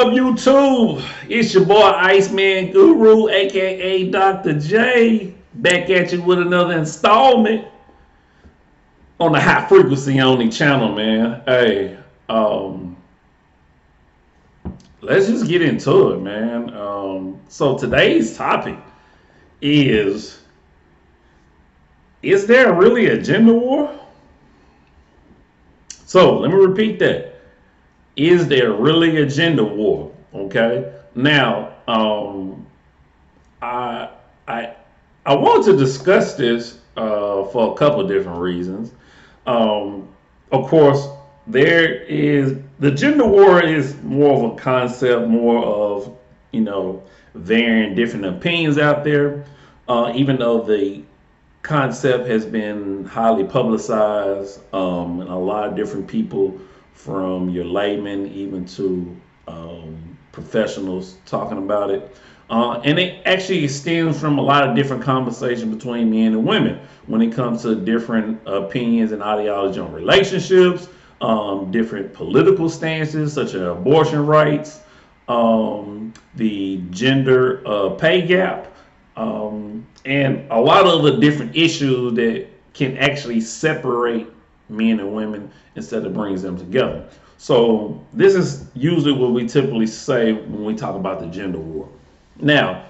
up, YouTube? It's your boy Iceman Guru, aka Dr. J, back at you with another installment on the High Frequency Only channel, man. Hey, um, let's just get into it, man. So today's topic is: is there really a gender war? So let me repeat that. Is there really a gender war? Okay. Now, I I I want to discuss this for a couple of different reasons. Um, of course, there is the gender war is more of a concept, more of you know varying different opinions out there. Even though the concept has been highly publicized, and a lot of different people, from your layman even to professionals, talking about it. And it actually stems from a lot of different conversation between men and women when it comes to different opinions and ideology on relationships, different political stances such as abortion rights, the gender pay gap, and a lot of the different issues that can actually separate men and women instead of brings them together. So this is usually what we typically say when we talk about the gender war. Now,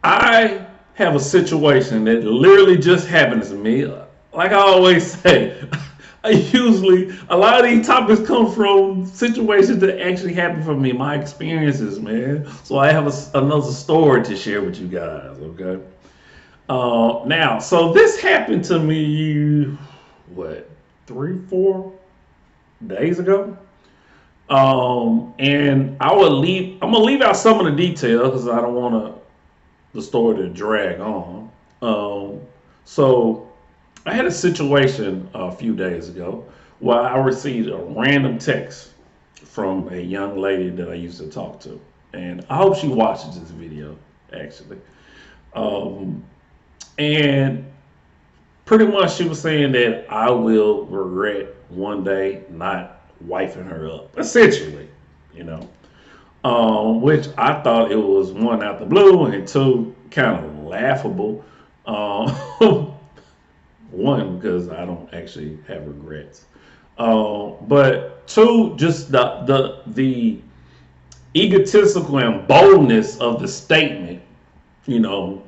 I have a situation that literally just happened to me. Like I always say, I usually a lot of these topics come from situations that actually happened for me, my experiences, man. So I have another story to share with you guys. Okay. Now, so this happened to me, what, 3, 4 days ago. And I'm gonna leave out some of the details because I don't want the story to drag on. So I had a situation a few days ago where I received a random text from a young lady that I used to talk to, and I hope she watches this video actually. Um, and pretty much she was saying that I will regret one day not wifing her up, essentially, you know. Which I thought it was one out the blue and two kind of laughable. One because I don't actually have regrets, but two, just the egotistical and boldness of the statement, you know,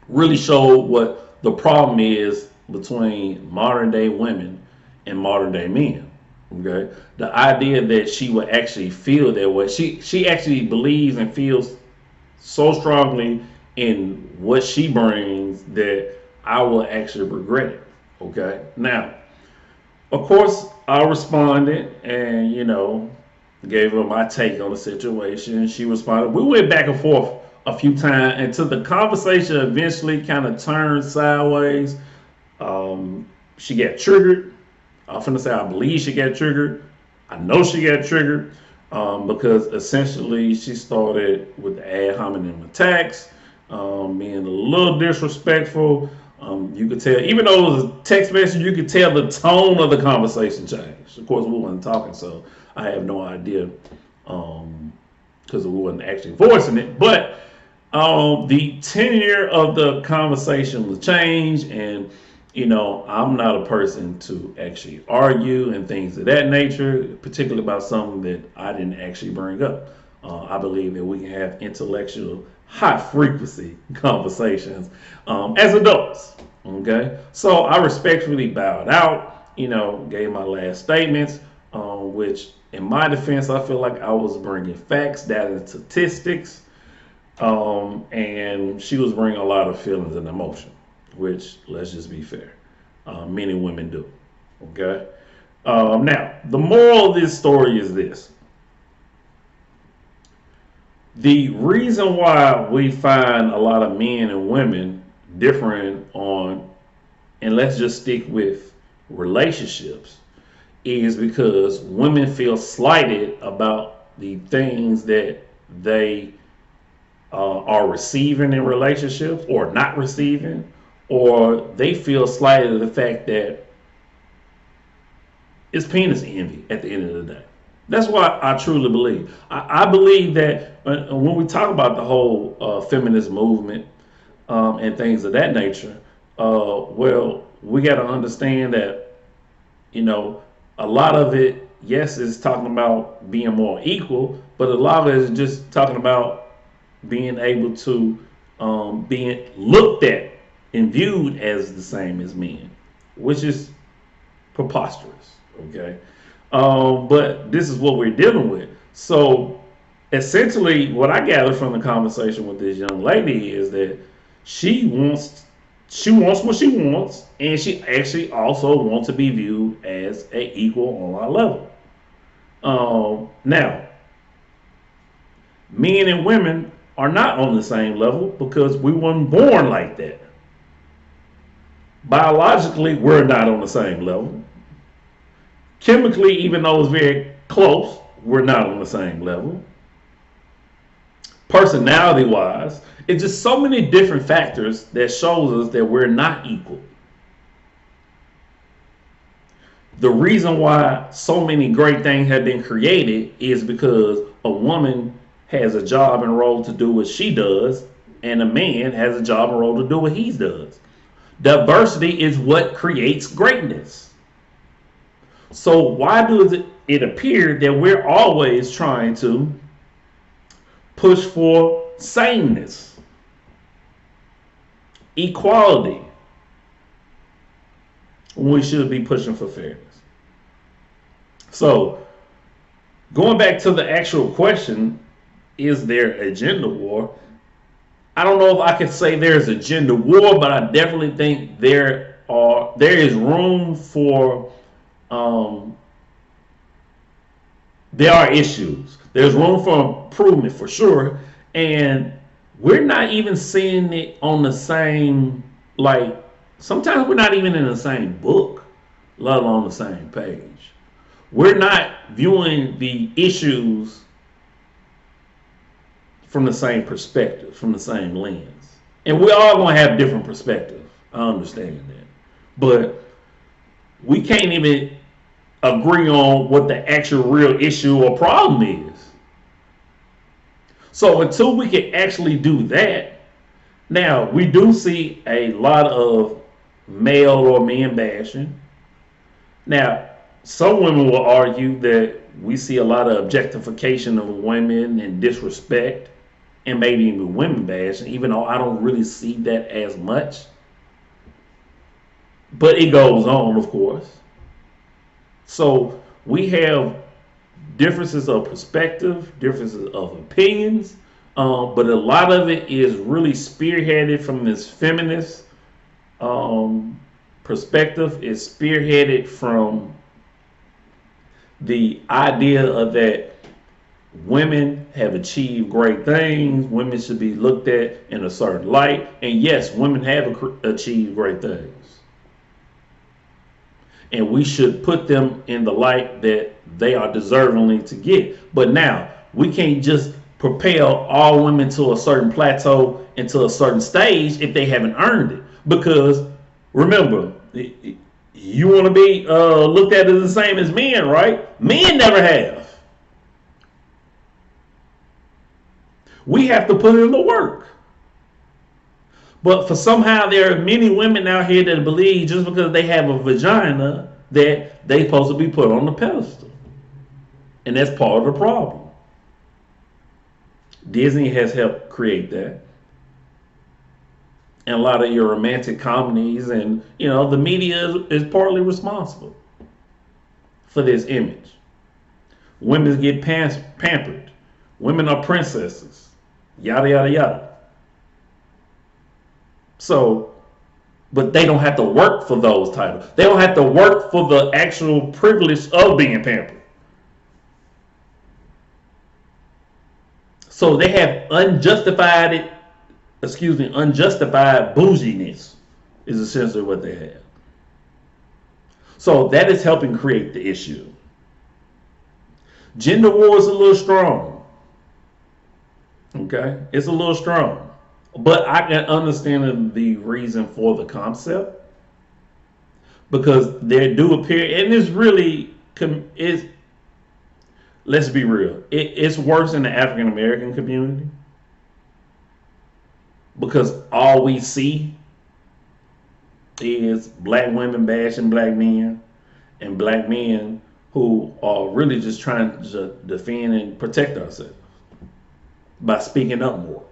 really showed what the problem is between modern day women and modern day men. Okay, the idea that she would actually feel that way, she actually believes and feels so strongly in what she brings that I will actually regret it. Okay, now of course I responded and gave her my take on the situation. She responded. We went back and forth a few times until the conversation eventually kind of turned sideways. She got triggered. I'm finna say I believe she got triggered. I know she got triggered because essentially she started with the ad hominem attacks, being a little disrespectful. You could tell, even though it was a text message, you could tell the tone of the conversation changed. Of course, we weren't talking, so I have no idea because we wasn't actually voicing it. But the tenure of the conversation was changed, and I'm not a person to actually argue and things of that nature, particularly about something that I didn't actually bring up. I believe that we can have intellectual, high frequency conversations as adults. Okay, so I respectfully bowed out. Gave my last statements, which, in my defense, I feel like I was bringing facts, data, and statistics, and she was bringing a lot of feelings and emotion, which, let's just be fair, many women do. Okay. Now, the moral of this story is this: the reason why we find a lot of men and women different on, and let's just stick with relationships, is because women feel slighted about the things that they are receiving in relationships or not receiving, or they feel slighted at the fact that it's penis envy at the end of the day. That's what I truly believe. I believe that when we talk about the whole feminist movement and things of that nature, well, we got to understand that, you know, a lot of it, yes, is talking about being more equal, but a lot of it is just talking about being able to being looked at and viewed as the same as men, which is preposterous. Okay, but this is what we're dealing with. So essentially, what I gather from the conversation with this young lady is that she wants she wants what she wants, and she actually also wants to be viewed as a equal on our level. Now, men and women are not on the same level because we weren't born like that. Biologically, we're not on the same level. Chemically, even though it's very close, we're not on the same level. Personality wise, it's just so many different factors that shows us that we're not equal. The reason why so many great things have been created is because a woman has a job and role to do what she does, and a man has a job and role to do what he does. Diversity is what creates greatness. So why does it appear that we're always trying to push for sameness, equality, when we should be pushing for fairness? So going back to the actual question, is there a gender war? I don't know if I could say there's a gender war, but I definitely think there is room for there are issues. There's room for improvement for sure, and we're not even seeing it on the same, like, sometimes we're not even in the same book, let alone the same page. We're not viewing the issues from the same perspective, from the same lens. And we're all going to have different perspectives. I understand that. But we can't even agree on what the actual real issue or problem is. So until we can actually do that, now we do see a lot of male or men bashing. Now, some women will argue that we see a lot of objectification of women and disrespect and maybe even women bashing, even though I don't really see that as much. But it goes on, of course. So we have differences of perspective, differences of opinions, but a lot of it is really spearheaded from this feminist perspective. It's spearheaded from the idea of that women have achieved great things, women should be looked at in a certain light, and yes, women have achieved great things. And we should put them in the light that they are deservingly to get. But now, we can't just propel all women to a certain plateau and to a certain stage if they haven't earned it. Because remember, you want to be looked at as the same as men, right? Men never have. We have to put in the work. But for somehow there are many women out here that believe just because they have a vagina that they supposed to be put on the pedestal. And that's part of the problem. Disney has helped create that. And a lot of your romantic comedies and, the media is partly responsible for this image. Women get pampered. Women are princesses. Yada, yada, yada. So, but they don't have to work for those titles. They don't have to work for the actual privilege of being pampered. So they have unjustified bouginess is essentially what they have. So that is helping create the issue. Gender war is a little strong. Okay? It's a little strong. But I can understand the reason for the concept, because there do appear, and it's really, let's let's be real. It's worse in the African American community because all we see is black women bashing black men and black men who are really just trying to defend and protect ourselves by speaking up more.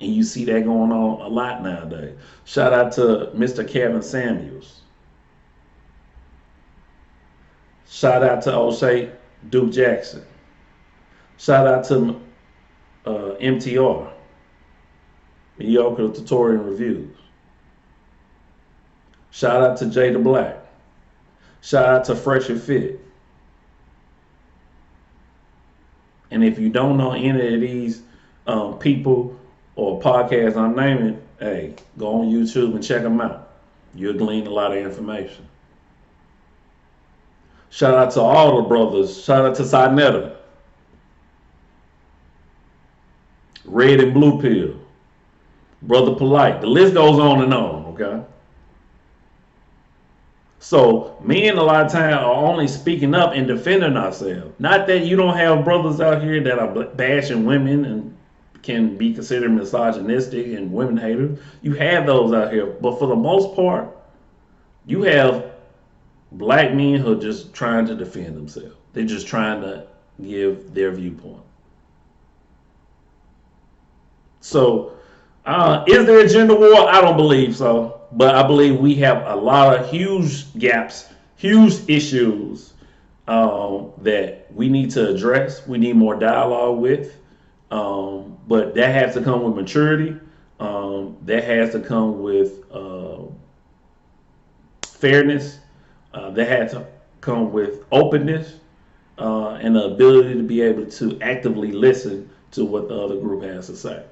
And you see that going on a lot nowadays. Shout out to Mr. Kevin Samuels. Shout out to O'Shea Duke Jackson. Shout out to MTR, Mediocre Tutorial Reviews. Shout out to Jada Black. Shout out to Fresh and Fit. And if you don't know any of these people or podcasts I'm naming, hey, go on YouTube and check them out. You'll glean a lot of information. Shout out to all the brothers. Shout out to Sinetta. Red and Blue Pill. Brother Polite. The list goes on and on, okay? So men a lot of times are only speaking up and defending ourselves. Not that you don't have brothers out here that are bashing women and can be considered misogynistic and women haters. You have those out here. But for the most part, you have black men who are just trying to defend themselves. They're just trying to give their viewpoint. So, is there a gender war? I don't believe so. But I believe we have a lot of huge gaps, huge issues that we need to address. We need more dialogue with. But that has to come with maturity. That has to come with fairness. That has to come with openness and the ability to be able to actively listen to what the other group has to say.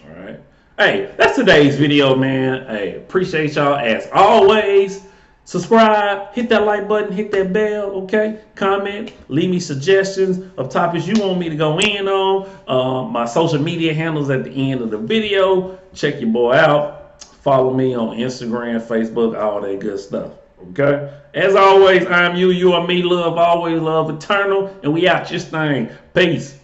All right. Hey, that's today's video, man. Hey, appreciate y'all as always. Subscribe, hit that like button, hit that bell, okay? Comment, leave me suggestions of topics you want me to go in on. My social media handles at the end of the video. Check your boy out. Follow me on Instagram, Facebook, all that good stuff, okay? As always, I'm you are me, love, always love, eternal, and we out this thing. Peace.